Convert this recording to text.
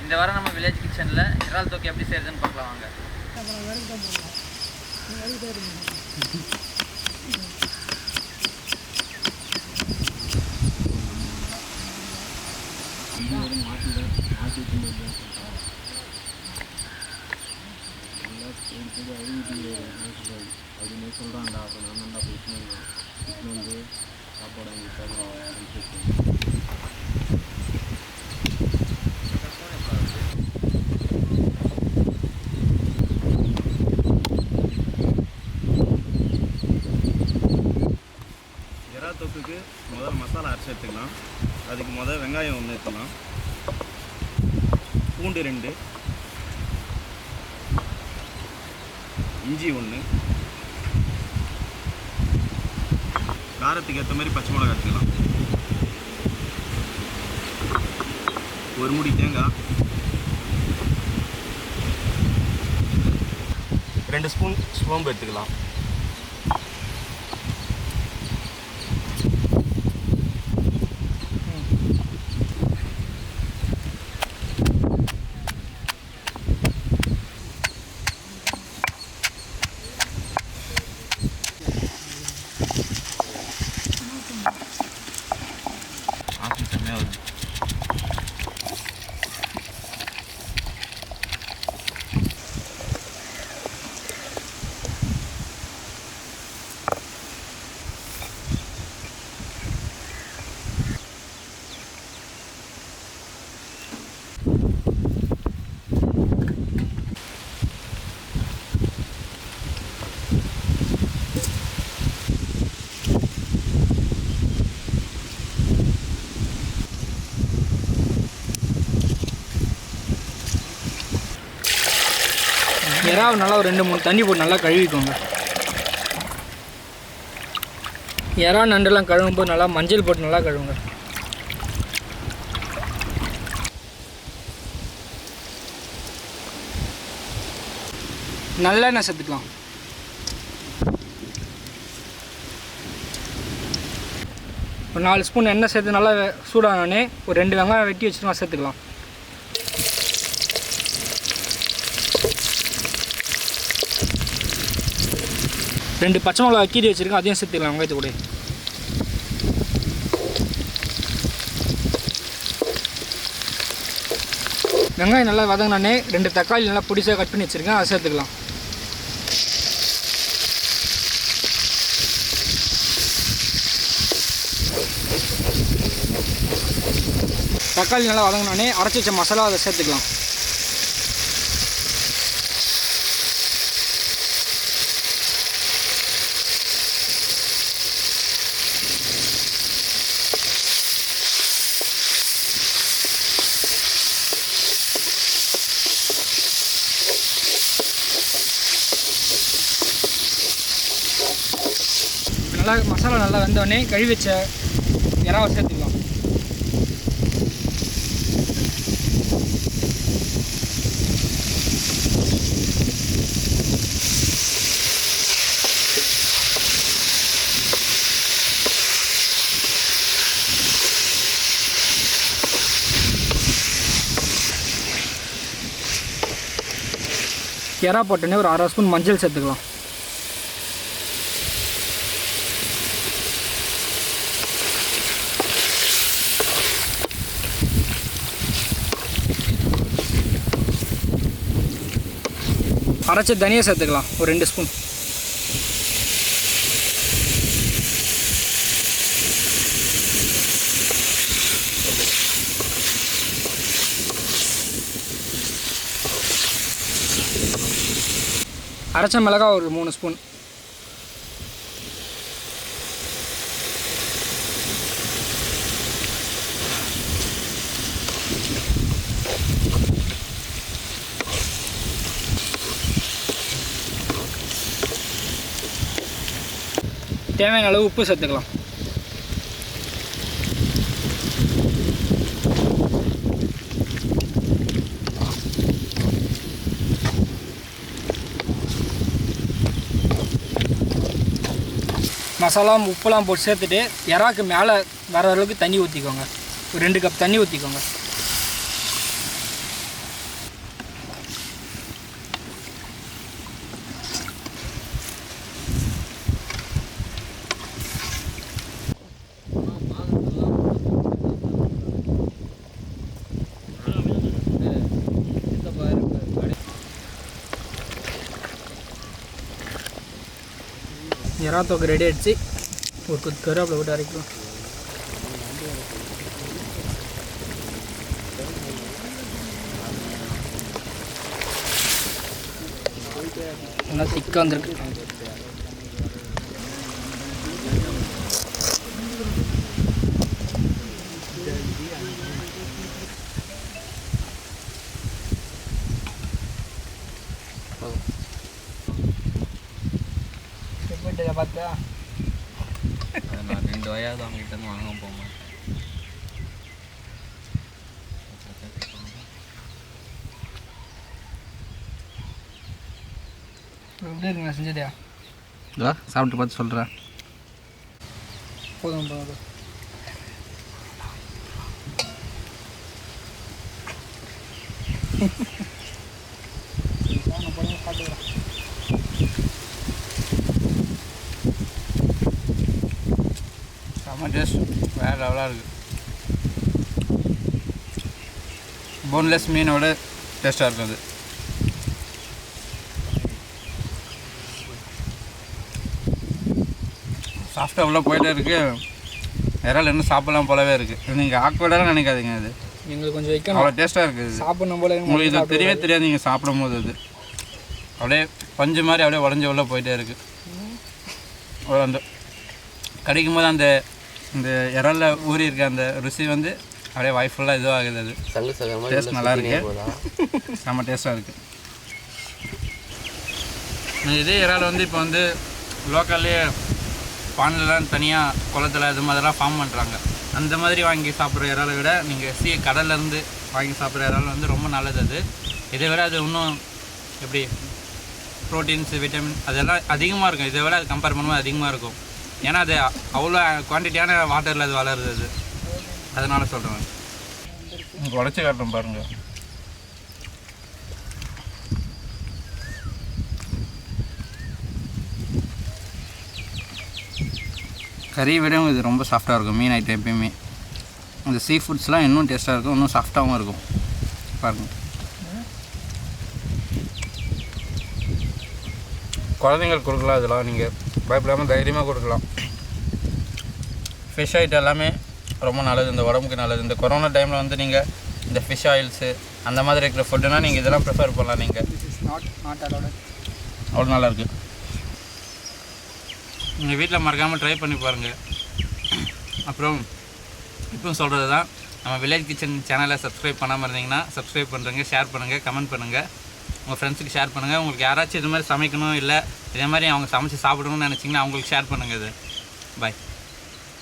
இந்த வாரம் நம்ம வில்லேஜ் கிச்சனில் இறால் தொக்கு எப்படி செய்யறதுன்னு பார்க்கலாம் வாங்க. அப்படின்னு சொல்கிறான்டா. அப்போ நான் தான்டா போயிட்டு வந்து சாப்பாடு வாங்கி தருவோம். இறால் தொக்குக்கு முதல்ல மசாலா அரைச்சி எடுத்துக்கலாம். அதுக்கு முதல் வெங்காயம் ஒன்று எடுத்துக்கலாம், பூண்டு 2, இஞ்சி 1, காரத்துக்கு ஏற்ற மாதிரி பச்சை மிளகாய் எடுத்துக்கலாம், ஒரு மூடி தேங்காய், 2 ஸ்பூன் சோம்பு எடுத்துக்கலாம், இறாவை நல்லா ஒரு 2-3 தண்ணி போட்டு நல்லா கழுவிக்கோங்க. இறா நண்டெல்லாம் கழுவும்போது நல்லா மஞ்சள் போட்டு நல்லா கழுவுங்க. நல்லெண்ணெய் சேர்த்துக்கலாம். ஒரு 4 ஸ்பூன் எண்ணெய் சேர்த்து நல்லா சூடானோடனே ஒரு 2 வெங்காயம் வெட்டி வச்சுட்டு சேர்த்துக்கலாம். ரெண்டு பச்சை மிளகா கீரி வச்சுருக்கேன், அதையும் சேர்த்துக்கலாம் வெங்காயத்து கூட. வெங்காயம் நல்லா வதங்கினோடனே 2 தக்காளி நல்லா பொடிசாக கட் பண்ணி வச்சுருக்கேன், அதை சேர்த்துக்கலாம். தக்காளி நல்லா வதங்கினோடனே அரைச்சி வச்ச மசாலா அதை சேர்த்துக்கலாம். நல்லா மசாலா நல்லா வெந்தோடனே கழுவி வச்ச இறாவை சேர்த்துக்கலாம். இறா போட்டோன்னே ஒரு 1/2 ஸ்பூன் மஞ்சள் சேர்த்துக்கலாம். அரைச்ச தனியா சேர்த்துக்கலாம் ஒரு 2 ஸ்பூன். அரைச்ச மிளகாய் ஒரு 3 ஸ்பூன். தேவையான அளவு உப்பு சேர்த்துக்கலாம். மசாலா உப்புலாம் போட்டு சேர்த்துட்டு இறாக்கு மேலே வர அளவுக்கு தண்ணி ஊற்றிக்கோங்க. ஒரு 2 கப் தண்ணி ஊற்றிக்கோங்க. எறா தொக்கு ரெடி ஆகிடுச்சு. ஒரு கொத்து கருவேப்பிலை போட்டு அரைக்கலாம். நல்லா திக்காக வந்துருக்கு. எப்படி பார்த்தா நான் 2 வயாவது அவங்ககிட்ட வாங்க போவேன். எப்படி இருக்குங்க செஞ்சதையா? இதோ சாப்பிட்டு பார்த்து சொல்கிறேன். போதும் போதும். செம்ம டேஸ்ட், வேறு லெவலாக இருக்குது. போன்லெஸ் மீனோட டேஸ்ட்டாக இருக்குது அது. சாஃப்டாக உள்ள போயிட்டே இருக்குது. இறால் இன்னும் சாப்பிடலாம் போலவே இருக்குது. நீங்கள் ஆக்வர்டாக நினைக்காதீங்க, அது எங்களுக்கு கொஞ்சம் வைக்கணும். அவ்வளோ டேஸ்ட்டாக இருக்குது. சாப்பிடணும் போல உங்களுக்கு இது தெரியவே தெரியாது நீங்கள் சாப்பிடும் போது. அது அப்படியே பஞ்சு மாதிரி அப்படியே உடஞ்சி உள்ள போயிட்டே இருக்குது. அந்த கடிக்கும் போது அந்த இந்த இறாலில் ஊறி இருக்க அந்த ருசி வந்து அப்படியே வாய்ஃபுல்லாக இதுவாகுது. அது டேஸ்ட் நல்லா இருக்கு, செம்ம டேஸ்ட்டாக இருக்குது. இதே இறால் வந்து இப்போ வந்து லோக்கல்லே பானிலலாம் தனியாக குளத்தில் இது மாதிரிலாம் ஃபார்ம் பண்ணுறாங்க. அந்த மாதிரி வாங்கி சாப்பிட்ற இறாலை விட நீங்கள் கடல்லேருந்து வாங்கி சாப்பிட்ற இறால் வந்து ரொம்ப நல்லது. அது இதை விட அது இன்னும் எப்படி ப்ரோட்டீன்ஸ், விட்டமின் அதெல்லாம் அதிகமாக இருக்கும். இதை விட அது கம்பேர் பண்ணும்போது அதிகமாக இருக்கும். ஏன்னா அது அவ்வளோ குவான்டிட்டியான வாட்டரில் அது வளருது. அது அதனால் சொல்கிறேன். உடச்சி காட்டுறோம் பாருங்கள். கறியை விடவும் இது ரொம்ப சாஃப்டாக இருக்கும். மீன் ஐட்டம் எப்பயுமே இந்த சீ ஃபுட்ஸ்லாம் இன்னும் டேஸ்ட்டாக இருக்கும், இன்னும் சாஃப்டாகவும் இருக்கும். பாருங்கள், குழந்தைங்களுக்கு கொடுக்கலாம். இதெல்லாம் நீங்கள் பயப்படாமல் தைரியமாக கொடுக்கலாம். ஃபிஷ் ஐட்டம் எல்லாமே ரொம்ப நல்லது, இந்த உடம்புக்கு நல்லது. இந்த கொரோனா டைமில் வந்து நீங்கள் இந்த ஃபிஷ் ஆயில்ஸு அந்த மாதிரி இருக்கிற ஃபுட்டுனால் நீங்கள் இதெல்லாம் ப்ரிஃபர் பண்ணலாம். நீங்கள் அவ்வளோ நல்லாயிருக்கு. நீங்கள் வீட்டில் மறக்காமல் ட்ரை பண்ணி பாருங்கள். அப்புறம் இப்போவும் சொல்கிறது தான், நம்ம வில்லேஜ் கிச்சன் சேனலை சப்ஸ்கிரைப் பண்ணாமல் இருந்தீங்கன்னா சப்ஸ்கிரைப் பண்ணுறங்க, ஷேர் பண்ணுங்கள், கமெண்ட் பண்ணுங்கள், உங்கள் ஃப்ரெண்ட்ஸுக்கு ஷேர் பண்ணுங்கள். உங்களுக்கு யாராச்சும் இது மாதிரி சமைக்கணும் இல்லை இதே மாதிரி அவங்க சமைச்சு சாப்பிடணும்னு நினச்சிங்கன்னா அவங்களுக்கு ஷேர் பண்ணுங்கள். இது பாய்.